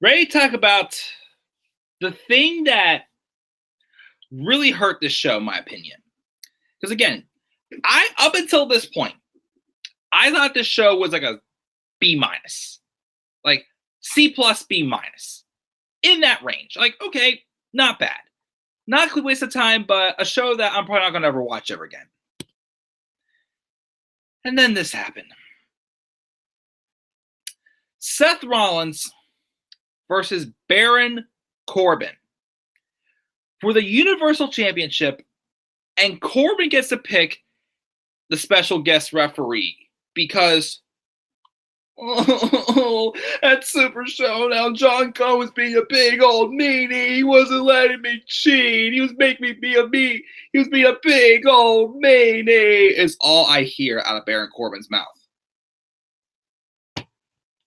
Ready to talk about the thing that really hurt this show, in my opinion. Because again, up until this point, I thought this show was like a B-, like C+, B-, in that range. Like, okay, not bad. Not a complete waste of time, but a show that I'm probably not going to ever watch ever again. And then this happened. Seth Rollins versus Baron Corbin for the Universal Championship, and Corbin gets to pick the special guest referee because at Super Showdown, John Cone was being a big old meanie. He wasn't letting me cheat. He was making me be a me. He was being a big old meanie. Is all I hear out of Baron Corbin's mouth.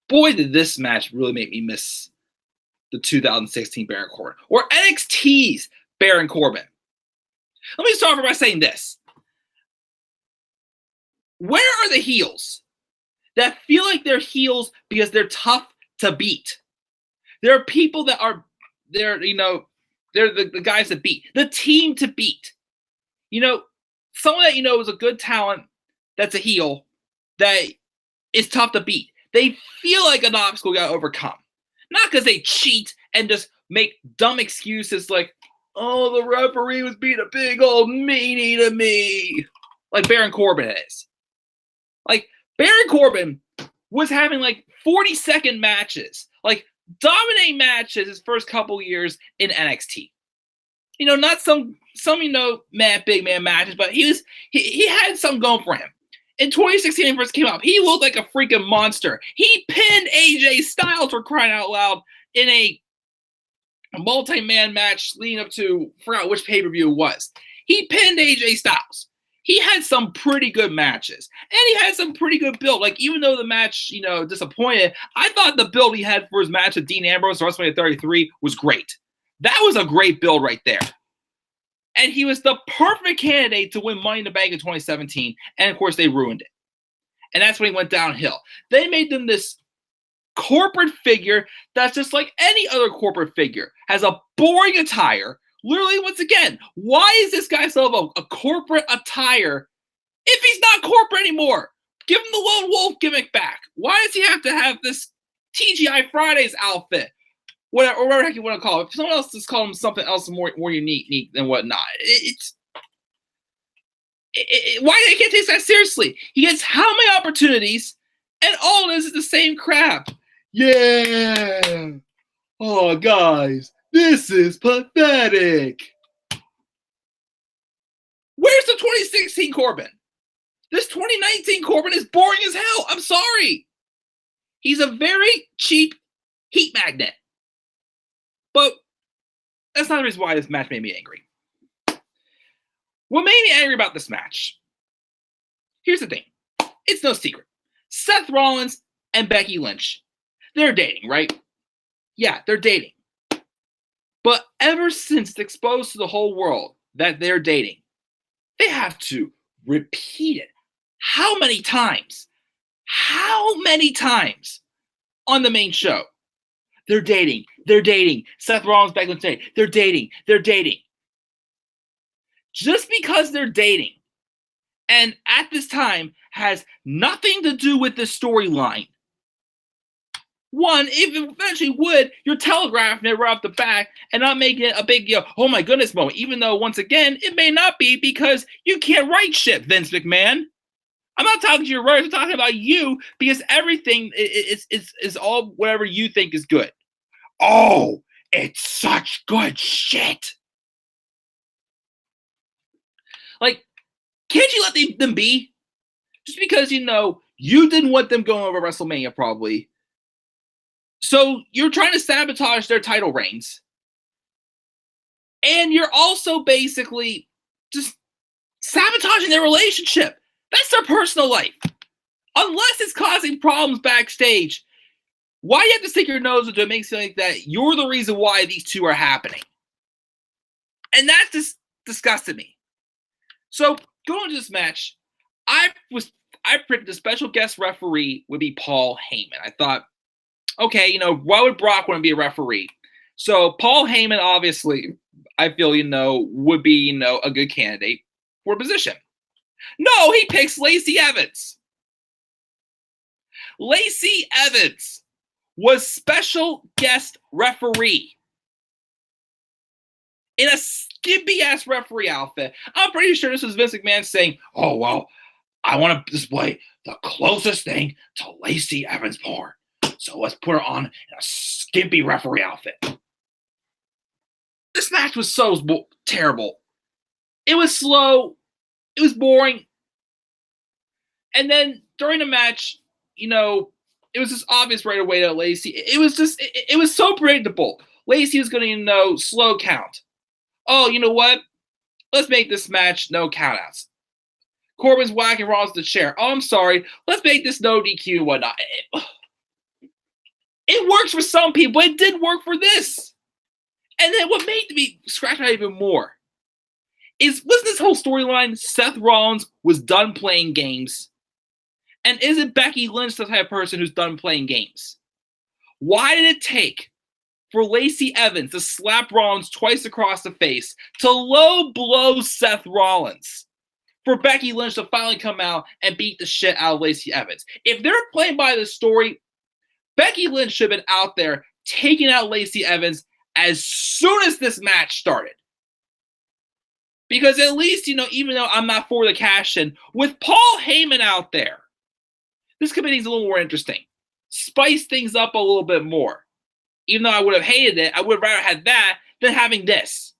Boy, did this match really make me miss the 2016 Baron Corbin or NXT's Baron Corbin. Let me start by saying this. Where are the heels that feel like they're heels because they're tough to beat? There are people that are, they're the guys that beat, the team to beat. Someone that is a good talent that's a heel that is tough to beat. They feel like an obstacle got overcome. Not because they cheat and just make dumb excuses like, oh, the referee was being a big old meanie to me. Like Baron Corbin is. Like, Baron Corbin was having like 40-second matches. Like, dominating matches his first couple years in NXT. Not some big man matches, but he had something going for him. In 2016, when he first came out, he looked like a freaking monster. He pinned AJ Styles, for crying out loud, in a multi-man match leading up to, forgot which pay-per-view it was. He pinned AJ Styles. He had some pretty good matches. And he had some pretty good build. Like, even though the match, disappointed, I thought the build he had for his match with Dean Ambrose at WrestleMania 33 was great. That was a great build right there. And he was the perfect candidate to win Money in the Bank in 2017. And, of course, they ruined it. And that's when he went downhill. They made them this corporate figure that's just like any other corporate figure. Has a boring attire. Literally, once again, why is this guy still have a corporate attire if he's not corporate anymore? Give him the Lone Wolf gimmick back. Why does he have to have this TGI Fridays outfit? Whatever, or whatever you want to call it. If someone else just call him something else more unique than whatnot. Why they can't take that seriously? He gets how many opportunities, and all it is the same crap. Yeah. Oh, guys, this is pathetic. Where's the 2016 Corbin? This 2019 Corbin is boring as hell. I'm sorry. He's a very cheap heat magnet. But that's not the reason why this match made me angry. What made me angry about this match? Here's the thing. It's no secret. Seth Rollins and Becky Lynch, they're dating, right? Yeah, they're dating. But ever since it's exposed to the whole world that they're dating, they have to repeated. How many times? How many times on the main show? They're dating. They're dating. Seth Rollins, Becky Lynch, they're dating. They're dating. Just because they're dating, and at this time has nothing to do with this storyline. One, if it eventually would, you're telegraphing it right off the bat and not making it a big, oh my goodness moment. Even though, once again, it may not be because you can't write shit, Vince McMahon. I'm not talking to your writers. I'm talking about you because everything is all whatever you think is good. Oh, it's such good shit. Like, can't you let them be? Just because, you didn't want them going over WrestleMania, probably. So you're trying to sabotage their title reigns. And you're also basically just sabotaging their relationship. That's their personal life. Unless it's causing problems backstage, why do you have to stick your nose into it? Makes it like that you're the reason why these two are happening. And that just disgusted me. So going to this match, I predicted the special guest referee would be Paul Heyman. I thought, okay, why would Brock want to be a referee? So Paul Heyman, obviously, I feel, would be, a good candidate for a position. No, he picks Lacey Evans. Lacey Evans was special guest referee in a skimpy-ass referee outfit. I'm pretty sure this was Vince McMahon saying, oh, well, I want to display the closest thing to Lacey Evans' porn. So let's put her on in a skimpy referee outfit. This match was so terrible. It was slow. It was boring. And then during the match, it was just obvious right away that Lacey, it was so predictable. Lacey was going to, slow count. Oh, you know what? Let's make this match no countouts. Corbin's whacking Rollins to the chair. Oh, I'm sorry. Let's make this no DQ and whatnot. It works for some people. It did work for this. And then what made me scratch out even more wasn't this whole storyline Seth Rollins was done playing games? And is it Becky Lynch the type of person who's done playing games? Why did it take for Lacey Evans to slap Rollins twice across the face, to low blow Seth Rollins, for Becky Lynch to finally come out and beat the shit out of Lacey Evans? If they're playing by the story, Becky Lynch should have been out there taking out Lacey Evans as soon as this match started. Because at least, even though I'm not for the cash-in, with Paul Heyman out there, this could be things a little more interesting. Spice things up a little bit more. Even though I would have hated it, I would have rather had that than having this.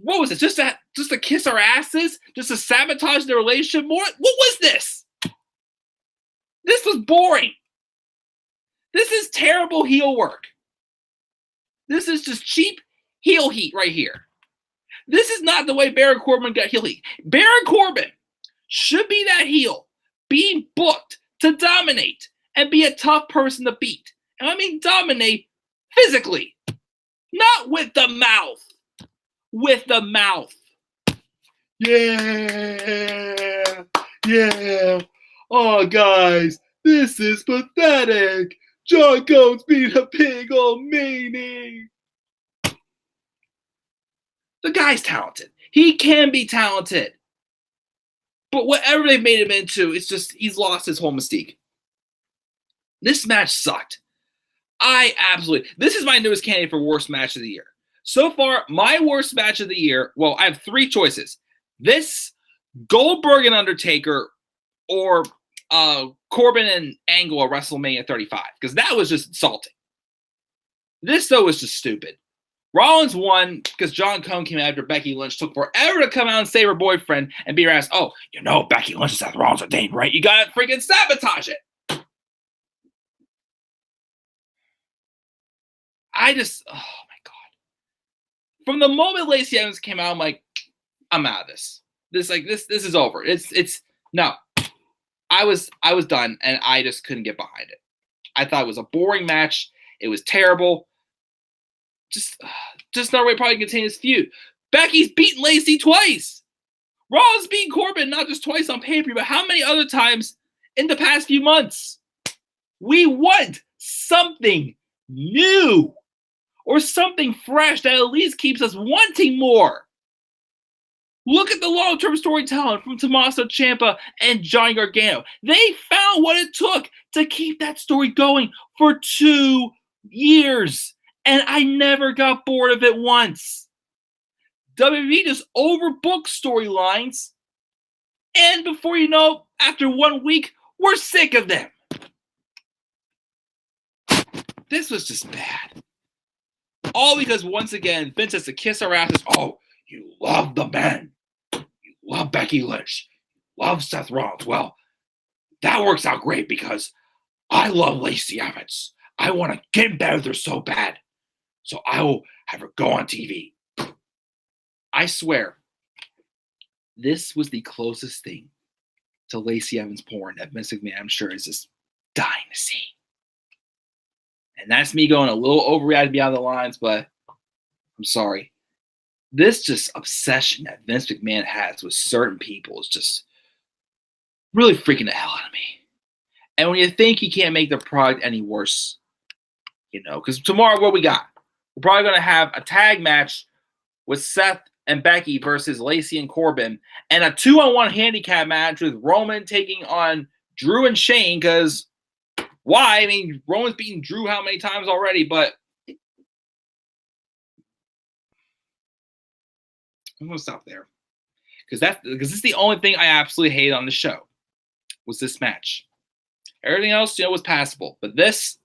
What was it? Just to kiss our asses? Just to sabotage the relationship more? What was this? This was boring. This is terrible heel work. This is just cheap heel heat right here. This is not the way Baron Corbin got heel heat. Baron Corbin should be that heel, being booked to dominate and be a tough person to beat. And I mean dominate physically, not with the mouth. With the mouth. Yeah. Oh, guys, this is pathetic. John Coates being a big old meanie. The guy's talented. He can be talented. But whatever they've made him into, it's just he's lost his whole mystique. This match sucked. This is my newest candidate for worst match of the year. So far, my worst match of the year, well, I have three choices. This, Goldberg and Undertaker, or Corbin and Angle at WrestleMania 35, because that was just insulting. This, though, was just stupid. Rollins won because John Cone came after Becky Lynch, took forever to come out and save her boyfriend, and be her ass, oh, Becky Lynch and Seth Rollins are dating, right? You gotta freaking sabotage it. Oh my God. From the moment Lacey Evans came out, I'm like, I'm out of this. This is over. No. I was done, and I just couldn't get behind it. I thought it was a boring match. It was terrible. Just no way probably continue this feud. Becky's beaten Lacey twice. Rollins beat Corbin not just twice on pay-per-view, but how many other times in the past few months? We want something new or something fresh that at least keeps us wanting more. Look at the long-term storytelling from Tommaso Ciampa and Johnny Gargano. They found what it took to keep that story going for 2 years, and I never got bored of it once. WWE just overbooked storylines, and before you know, after 1 week, we're sick of them. This was just bad. All because, once again, Vince has to kiss our asses. Oh, you love the men. You love Becky Lynch. You love Seth Rollins. Well, that works out great because I love Lacey Evans. I want to get better with her so bad. So I will have her go on TV. I swear, this was the closest thing to Lacey Evans porn that Vince McMahon, I'm sure, is just dying to see. And that's me going a little overreacted beyond the lines, but I'm sorry. This just obsession that Vince McMahon has with certain people is just really freaking the hell out of me. And when you think he can't make the product any worse, because tomorrow what we got? We're probably going to have a tag match with Seth and Becky versus Lacey and Corbin, and a 2-on-1 handicap match with Roman taking on Drew and Shane, because why? I mean, Roman's beaten Drew how many times already, but I'm going to stop there. Because this is the only thing I absolutely hate on the show, was this match. Everything else, was passable. But this,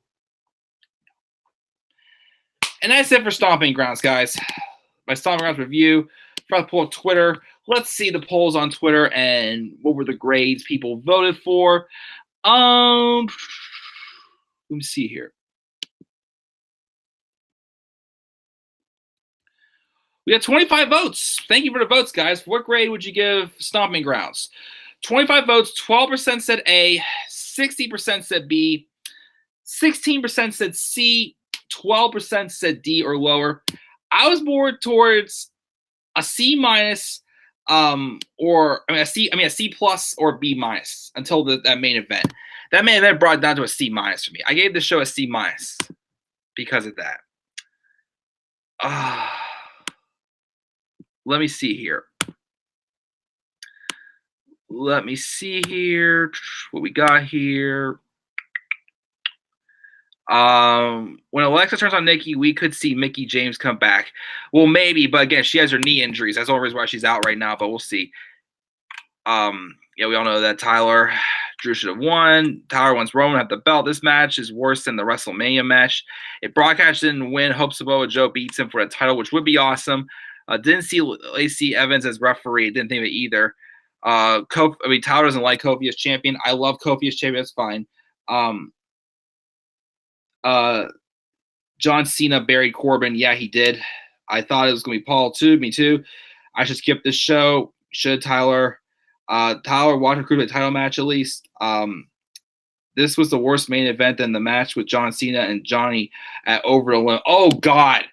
and that's it for Stomping Grounds, guys. My Stomping Grounds review. Try to pull up Twitter. Let's see the polls on Twitter and what were the grades people voted for. Let me see here. We got 25 votes. Thank you for the votes, guys. What grade would you give Stomping Grounds? 25 votes, 12% said A, 60% said B, 16% said C, 12% said D or lower. I was more towards a C minus, a C plus or B minus until that main event. That main event brought it down to a C minus for me. I gave the show a C minus because of that. Let me see here. What we got here. When Alexa turns on Nikki, we could see Mickie James come back. Well, maybe, but again, she has her knee injuries. That's the only reason why she's out right now, but we'll see. We all know that Drew should have won. Tyler wants Roman at the belt. This match is worse than the WrestleMania match. If Broadcast didn't win, Hope Samoa Joe beats him for the title, which would be awesome. Didn't see Lacey Evans as referee. Didn't think of it either. Tyler doesn't like Kofi as champion. I love Kofi as champion. That's fine. John Cena buried Corbin. Yeah, he did. I thought it was going to be Paul too. Me too. I should skip this show. Should Tyler? Tyler watch a cruiserweight title match at least. This was the worst main event than the match with John Cena and Johnny at Over the Limit. Oh God.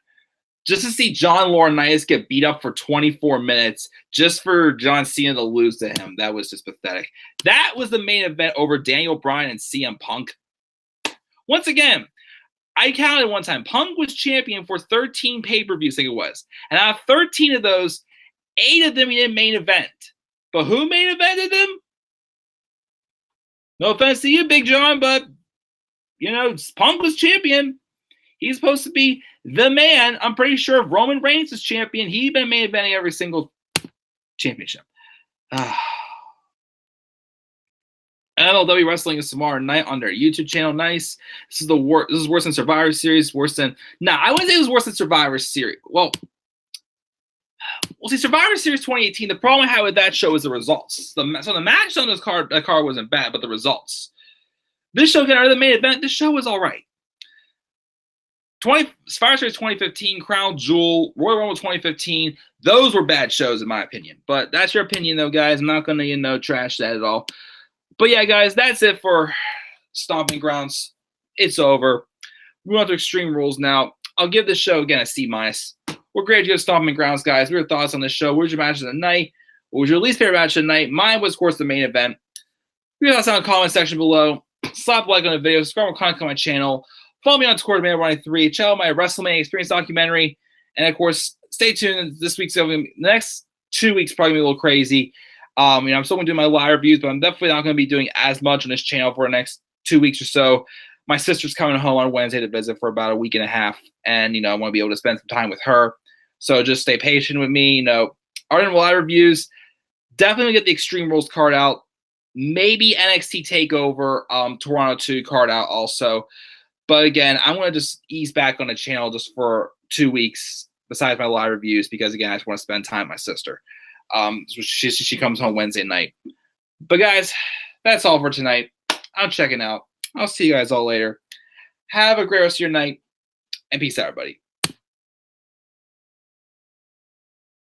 Just to see John Laurinaitis get beat up for 24 minutes just for John Cena to lose to him, that was just pathetic. That was the main event over Daniel Bryan and CM Punk. Once again, I counted one time. Punk was champion for 13 pay-per-views, I think it was. And out of 13 of those, 8 of them he didn't main event. But who main evented him? No offense to you, Big John, but, Punk was champion. He's supposed to be the man. I'm pretty sure if Roman Reigns is champion, he'd been main eventing every single championship. MLW Wrestling is tomorrow night on their YouTube channel. Nice. This is worse than Survivor Series. I wouldn't say it was worse than Survivor Series. Well, see, Survivor Series 2018. The problem I had with that show is the results. So the match on this card, that card wasn't bad, but the results. This show got out of the main event. This show was all right. Survivor Series 2015, Crown Jewel, Royal Rumble 2015. Those were bad shows in my opinion. But that's your opinion, though, guys. I'm not gonna trash that at all. But yeah, guys, that's it for Stomping Grounds. It's over. We're on to Extreme Rules now. I'll give this show again a C minus. We're great to go Stomping Grounds, guys. What are your thoughts on this show? Where's your matches of the night? What was your least favorite match of the night? Mine was, of course, the main event. Leave us down in the comment section below. Slap a like on the video. Subscribe to content on my channel. Follow me on Twitter, Man93. Check out my WrestleMania Experience documentary. And, of course, stay tuned. This week's going to be, the next 2 weeks probably going to be a little crazy. I'm still going to do my live reviews, but I'm definitely not going to be doing as much on this channel for the next 2 weeks or so. My sister's coming home on Wednesday to visit for about a week and a half. And, I want to be able to spend some time with her. So just stay patient with me. Other than live reviews, definitely get the Extreme Rules card out. Maybe NXT TakeOver Toronto 2 card out also. But again, I'm going to just ease back on the channel just for 2 weeks besides my live reviews because, again, I just want to spend time with my sister. She comes home Wednesday night. But, guys, that's all for tonight. I'm checking out. I'll see you guys all later. Have a great rest of your night, and peace out, everybody.